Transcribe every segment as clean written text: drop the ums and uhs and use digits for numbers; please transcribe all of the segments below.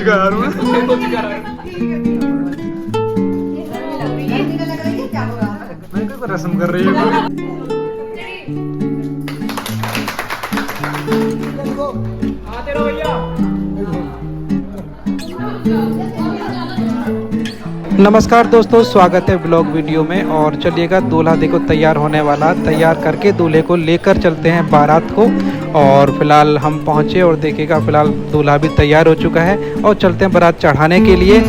चुका यार मैं। कोई रस्म कर रही है। नमस्कार दोस्तों, स्वागत है ब्लॉग वीडियो में। और चलिएगा, दूल्हा देखो तैयार होने वाला, तैयार करके दूल्हे को लेकर चलते हैं बारात को। और फिलहाल हम पहुंचे और देखिएगा फिलहाल दूल्हा भी तैयार हो चुका है और चलते हैं बारात चढ़ाने के लिए।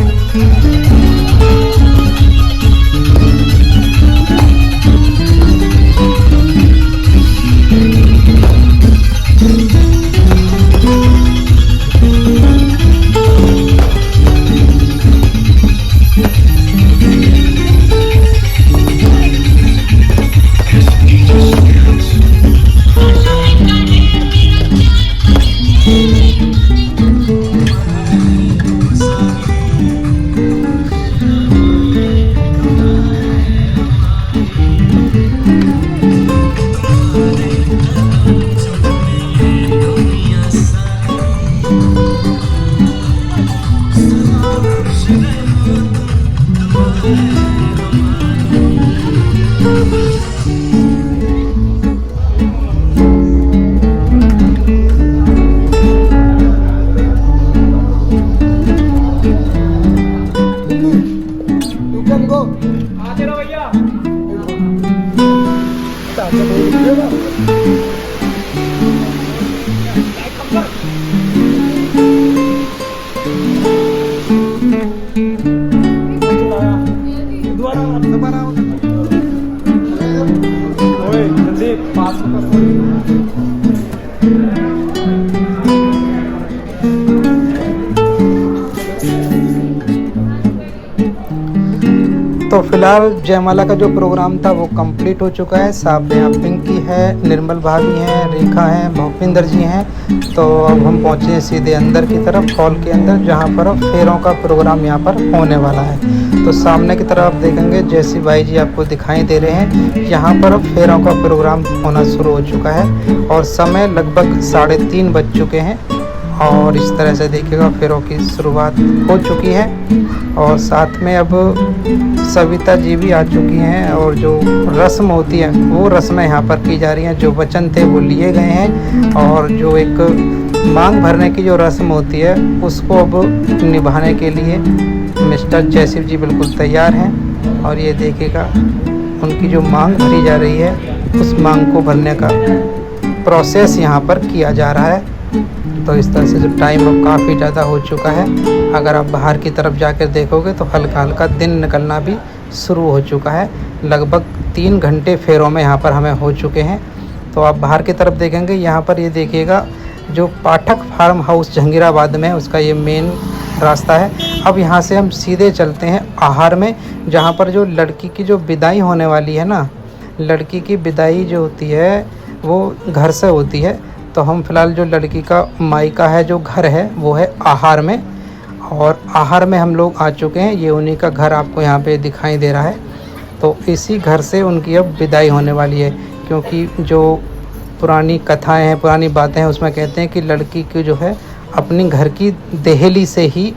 तो फिलहाल जयमाला का जो प्रोग्राम था वो कंप्लीट हो चुका है। साथ में यहाँ पिंकी है, निर्मल भाभी हैं, रेखा हैं, भूपिंदर जी हैं। तो अब हम पहुँचे सीधे अंदर की तरफ, हॉल के अंदर, जहाँ पर अब फेरों का प्रोग्राम यहाँ पर होने वाला है। तो सामने की तरफ आप देखेंगे जैसी भाई जी आपको दिखाई दे रहे हैं। यहाँ पर अब फेरों का प्रोग्राम होना शुरू हो चुका है और समय लगभग 3:30 बज चुके हैं। और इस तरह से देखिएगा फेरों की शुरुआत हो चुकी है। और साथ में अब सविता जी भी आ चुकी हैं और जो रस्म होती है वो रस्में यहाँ पर की जा रही हैं। जो वचन थे वो लिए गए हैं और जो एक मांग भरने की जो रस्म होती है उसको अब निभाने के लिए मिस्टर जयशिव जी बिल्कुल तैयार हैं। और ये देखिएगा उनकी जो मांग भरी जा रही है उस मांग को भरने का प्रोसेस यहाँ पर किया जा रहा है। तो इस तरह से जो टाइम अब काफ़ी ज़्यादा हो चुका है। अगर आप बाहर की तरफ जाकर देखोगे तो हल्का हल्का दिन निकलना भी शुरू हो चुका है। लगभग 3 घंटे फेरों में यहाँ पर हमें हो चुके हैं। तो आप बाहर की तरफ देखेंगे, यहाँ पर ये देखिएगा जो पाठक फार्म हाउस जहांगीराबाद में उसका ये मेन रास्ता है। अब यहाँ से हम सीधे चलते हैं आहार में, जहाँ पर जो लड़की की जो विदाई होने वाली है ना, लड़की की विदाई जो होती है वो घर से होती है। तो हम फिलहाल जो लड़की का मायका है, जो घर है, वो है आहार में। और आहार में हम लोग आ चुके हैं। ये उन्हीं का घर आपको यहाँ पे दिखाई दे रहा है। तो इसी घर से उनकी अब विदाई होने वाली है, क्योंकि जो पुरानी कथाएं हैं, पुरानी बातें हैं, उसमें कहते हैं कि लड़की की जो है अपनी घर की देहली से ही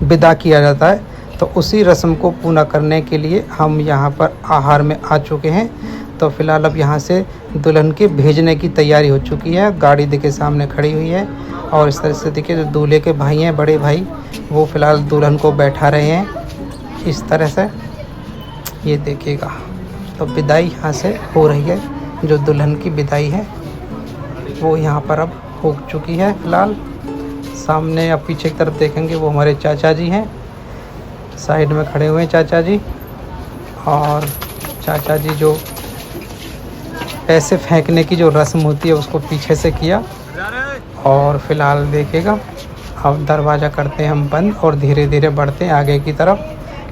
विदा किया जाता है। तो उसी रस्म को पूरा करने के लिए हम यहाँ पर आहार में आ चुके हैं। तो फिलहाल अब यहाँ से दुल्हन के भेजने की तैयारी हो चुकी है। गाड़ी देखिए सामने खड़ी हुई है। और इस तरह से देखिए जो दूल्हे के भाई हैं, बड़े भाई, वो फिलहाल दुल्हन को बैठा रहे हैं इस तरह से। ये देखिएगा तो विदाई यहाँ से हो रही है। जो दुल्हन की विदाई है वो यहाँ पर अब हो चुकी है। फिलहाल सामने अब पीछे की तरफ देखेंगे वो हमारे चाचा जी हैं, साइड में खड़े हुए हैं चाचा जी। और चाचा जी जो पैसे फेंकने की जो रस्म होती है उसको पीछे से किया। और फिलहाल देखिएगा अब दरवाज़ा करते हैं हम बंद और धीरे धीरे बढ़ते हैं आगे की तरफ,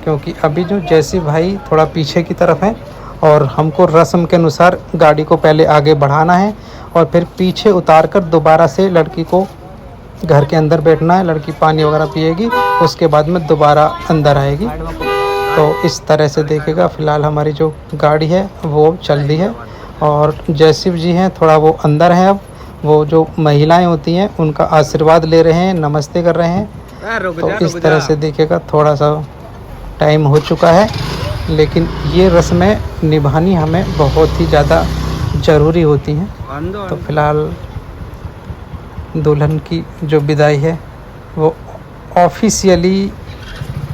क्योंकि अभी जो जैसी भाई थोड़ा पीछे की तरफ है और हमको रस्म के अनुसार गाड़ी को पहले आगे बढ़ाना है और फिर पीछे उतार कर दोबारा से लड़की को घर के अंदर बैठना है। लड़की पानी वगैरह पिएगी, उसके बाद में दोबारा अंदर आएगी। तो इस तरह से देखिएगा फ़िलहाल हमारी जो गाड़ी है वो चल रही है। और जयशिव जी हैं थोड़ा वो अंदर हैं। अब वो जो महिलाएं होती हैं उनका आशीर्वाद ले रहे हैं, नमस्ते कर रहे हैं। तो इस तरह से देखिएगा, थोड़ा सा टाइम हो चुका है, लेकिन ये रस्में निभानी हमें बहुत ही ज़्यादा ज़रूरी होती हैं। तो फिलहाल दुल्हन की जो विदाई है वो ऑफिशियली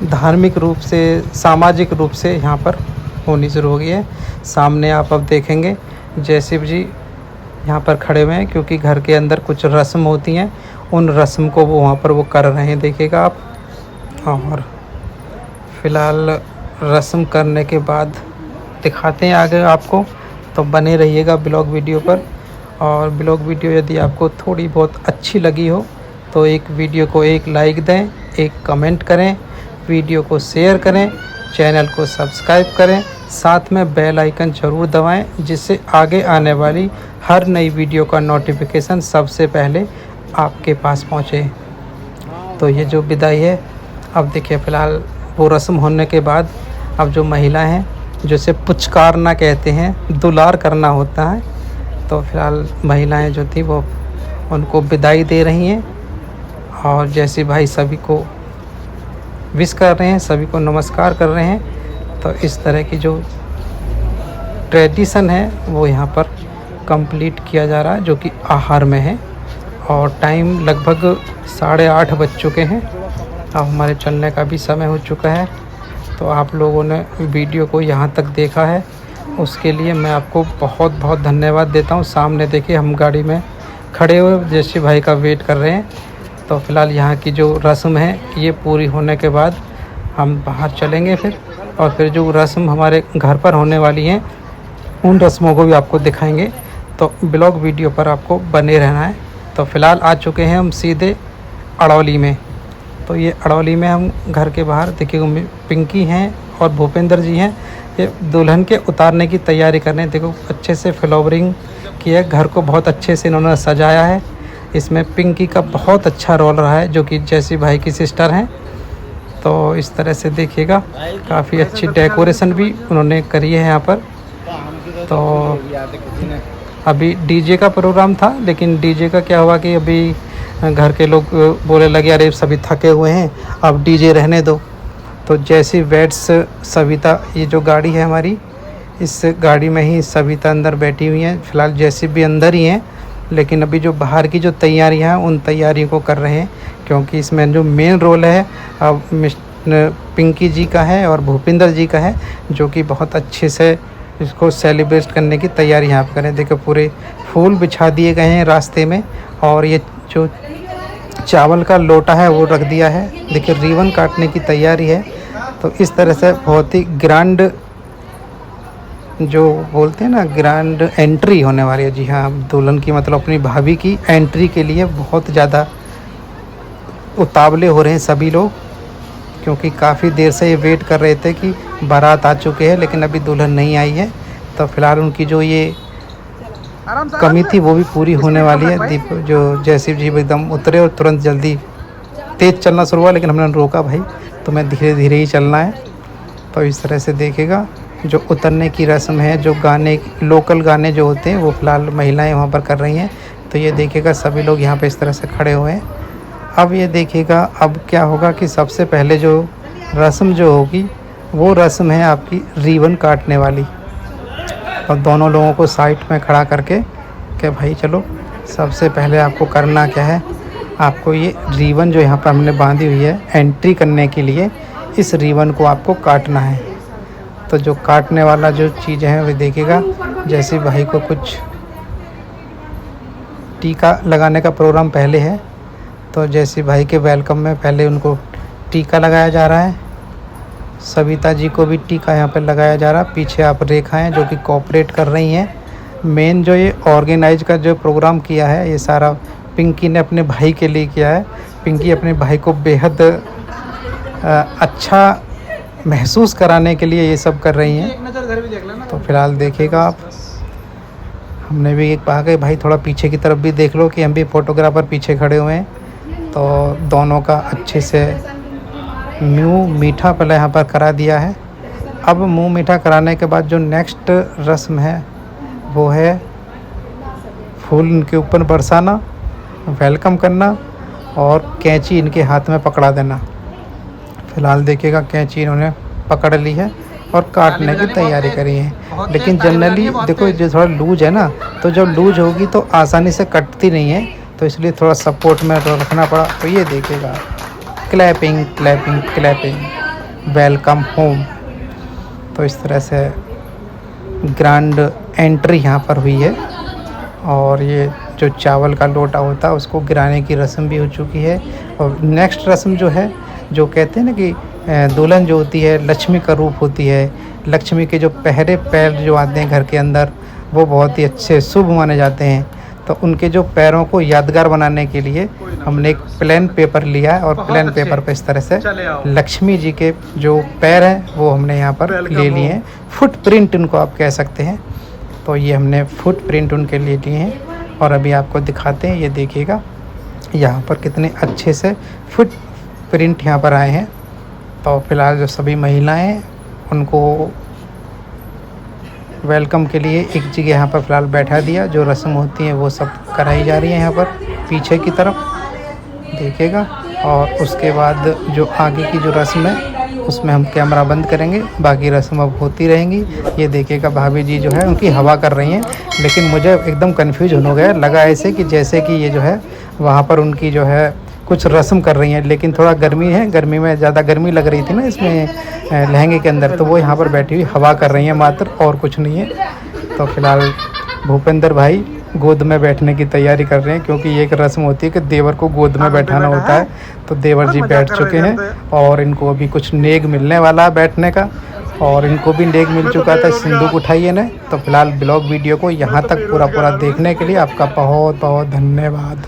धार्मिक रूप से, सामाजिक रूप से यहाँ पर होनी शुरू हो गई है। सामने आप अब देखेंगे जयशिव जी यहाँ पर खड़े हुए हैं, क्योंकि घर के अंदर कुछ रस्म होती हैं, उन रस्म को वो वहाँ पर वो कर रहे हैं, देखिएगा आप। और फिलहाल रस्म करने के बाद दिखाते हैं आगे आपको, तो बने रहिएगा ब्लॉग वीडियो पर। और ब्लॉग वीडियो यदि आपको थोड़ी बहुत अच्छी लगी हो तो एक वीडियो को एक लाइक दें, एक कमेंट करें, वीडियो को शेयर करें, चैनल को सब्सक्राइब करें, साथ में बेल आइकन ज़रूर दबाएं, जिससे आगे आने वाली हर नई वीडियो का नोटिफिकेशन सबसे पहले आपके पास पहुंचे। तो ये जो विदाई है, अब देखिए फ़िलहाल वो रस्म होने के बाद अब जो महिलाएं हैं, जिसे पुचकारना कहते हैं, दुलार करना होता है, तो फिलहाल महिलाएं जो थी वो उनको विदाई दे रही हैं। और जैसे भाई सभी को विश कर रहे हैं, सभी को नमस्कार कर रहे हैं। तो इस तरह की जो ट्रेडिशन है वो यहाँ पर कंप्लीट किया जा रहा है, जो कि आहार में है। और टाइम लगभग 8:30 बज चुके हैं। अब हमारे चलने का भी समय हो चुका है। तो आप लोगों ने वीडियो को यहाँ तक देखा है, उसके लिए मैं आपको बहुत बहुत धन्यवाद देता हूँ। सामने देखिए हम गाड़ी में खड़े हुए जैसे भाई का वेट कर रहे हैं। तो फ़िलहाल यहाँ की जो रस्म है ये पूरी होने के बाद हम बाहर चलेंगे फिर, और फिर जो रस्म हमारे घर पर होने वाली हैं उन रस्मों को भी आपको दिखाएंगे। तो ब्लॉग वीडियो पर आपको बने रहना है। तो फ़िलहाल आ चुके हैं हम सीधे अड़ौली में। तो ये अड़ौली में हम घर के बाहर देखिए पिंकी हैं और भूपेंद्र जी हैं, ये दुल्हन के उतारने की तैयारी कर रहे हैं। देखो अच्छे से फ्लावरिंग की है, घर को बहुत अच्छे से इन्होंने सजाया है। इसमें पिंकी का बहुत अच्छा रोल रहा है, जो कि जैसी भाई की सिस्टर हैं। तो इस तरह से देखिएगा, काफ़ी अच्छी डेकोरेशन भी उन्होंने करी है यहाँ पर। तो अभी डीजे का प्रोग्राम था, लेकिन डीजे का क्या हुआ कि अभी घर के लोग बोले लगे अरे सभी थके हुए हैं, अब डीजे रहने दो। तो जैसी वेट्स सविता, ये जो गाड़ी है हमारी, इस गाड़ी में ही सविता अंदर बैठी हुई हैं। फ़िलहाल जैसी भी अंदर ही हैं, लेकिन अभी जो बाहर की जो तैयारियां हैं उन तैयारियों को कर रहे हैं, क्योंकि इसमें जो मेन रोल है अब पिंकी जी का है और भूपेंद्र जी का है, जो कि बहुत अच्छे से इसको सेलिब्रेट करने की तैयारी यहाँ पर करें। देखो पूरे फूल बिछा दिए गए हैं रास्ते में, और ये जो चावल का लोटा है वो रख दिया है। देखिए रिबन काटने की तैयारी है। तो इस तरह से बहुत ही ग्रैंड, जो बोलते हैं ना, ग्रैंड एंट्री होने वाली है। जी हाँ, दुल्हन की मतलब अपनी भाभी की एंट्री के लिए बहुत ज़्यादा उतावले हो रहे हैं सभी लोग, क्योंकि काफ़ी देर से ये वेट कर रहे थे कि बारात आ चुके हैं, लेकिन अभी दुल्हन नहीं आई है। तो फिलहाल उनकी जो ये कमी थी वो भी पूरी होने वाली है। दीप जो जयशिव जी एकदम उतरे और तुरंत जल्दी तेज़ चलना शुरू हुआ, लेकिन हमने रोका भाई, तो मैं धीरे धीरे ही चलना है। तो इस तरह से देखेगा, जो उतरने की रस्म है, जो गाने, लोकल गाने जो होते हैं वो फ़िलहाल महिलाएं वहाँ पर कर रही हैं। तो ये देखिएगा सभी लोग यहाँ पे इस तरह से खड़े हुए हैं। अब ये देखिएगा अब क्या होगा कि सबसे पहले जो रस्म जो होगी वो रस्म है आपकी रिबन काटने वाली। और दोनों लोगों को साइड में खड़ा करके कि भाई चलो, सबसे पहले आपको करना क्या है, आपको ये रिबन जो यहाँ पर हमने बांधी हुई है एंट्री करने के लिए, इस रिबन को आपको काटना है। तो जो काटने वाला जो चीज़ है वो देखिएगा, जैसे भाई को कुछ टीका लगाने का प्रोग्राम पहले है, तो जैसे भाई के वेलकम में पहले उनको टीका लगाया जा रहा है। सविता जी को भी टीका यहाँ पर लगाया जा रहा है। पीछे आप रेखाएं जो कि कोऑपरेट कर रही हैं। मेन जो ये ऑर्गेनाइज का जो प्रोग्राम किया है, ये सारा पिंकी ने अपने भाई के लिए किया है। पिंकी अपने भाई को बेहद अच्छा महसूस कराने के लिए ये सब कर रही हैं। तो फिलहाल देखिएगा आप, हमने भी एक कहा कि भाई थोड़ा पीछे की तरफ भी देख लो, कि हम भी फ़ोटोग्राफ़र पीछे खड़े हुए हैं। तो दोनों का अच्छे से मुँह मीठा पहले यहाँ पर करा दिया है। अब मुँह मीठा कराने के बाद जो नेक्स्ट रस्म है वो है फूल उनके ऊपर बरसाना, वेलकम करना और कैंची इनके हाथ में पकड़ा देना। फ़िलहाल देखिएगा कैंची इन्होंने पकड़ ली है और काटने की तैयारी करी है। लेकिन जनरली देखो जो थोड़ा लूज है ना, तो जब लूज होगी तो आसानी से कटती नहीं है, तो इसलिए थोड़ा सपोर्ट में रखना पड़ा। तो ये देखिएगा, clapping clapping clapping, welcome home. तो इस तरह से ग्रैंड एंट्री यहाँ पर हुई है। और ये जो चावल का लोटा होता है उसको गिराने की रस्म भी हो चुकी है। और नेक्स्ट रस्म जो है, जो कहते हैं ना कि दुल्हन जो होती है लक्ष्मी का रूप होती है, लक्ष्मी के जो पहले पैर जो आते हैं घर के अंदर वो बहुत ही अच्छे शुभ माने जाते हैं। तो उनके जो पैरों को यादगार बनाने के लिए हमने एक प्लेन पेपर लिया है और प्लेन पेपर पर इस तरह से लक्ष्मी जी के जो पैर हैं वो हमने यहाँ पर ले लिए हैं। फुटप्रिंट उनको आप कह सकते हैं। तो ये हमने फुटप्रिंट उनके लिए लिए हैं और अभी आपको दिखाते हैं। ये देखिएगा यहाँ पर कितने अच्छे से फुटप्रिंट यहाँ पर आए हैं। तो फिलहाल जो सभी महिलाएं हैं उनको वेलकम के लिए एक जगह यहाँ पर फ़िलहाल बैठा दिया। जो रस्म होती है वो सब कराई जा रही है यहाँ पर पीछे की तरफ, देखिएगा। और उसके बाद जो आगे की जो रस्म है उसमें हम कैमरा बंद करेंगे, बाकी रस्म अब होती रहेंगी। ये देखिएगा भाभी जी जो है उनकी हवा कर रही हैं, लेकिन मुझे एकदम कन्फ्यूजन हो गया। लगा ऐसे कि जैसे कि ये जो है वहाँ पर उनकी जो है कुछ रस्म कर रही हैं, लेकिन थोड़ा गर्मी है, गर्मी में ज़्यादा गर्मी लग रही थी ना इसमें लहंगे के अंदर, तो वो यहाँ पर बैठी हुई हवा कर रही हैं मात्र, और कुछ नहीं है। तो फिलहाल भूपेंद्र भाई गोद में बैठने की तैयारी कर रहे हैं, क्योंकि ये एक रस्म होती है कि देवर को गोद में बैठाना होता है। तो देवर जी बैठ चुके हैं और इनको अभी कुछ नेग मिलने वाला है बैठने का, और इनको भी नेग मिल चुका था, सिंदूक उठाइए ने। तो फिलहाल ब्लॉग वीडियो को यहाँ तक पूरा देखने के लिए आपका बहुत बहुत धन्यवाद।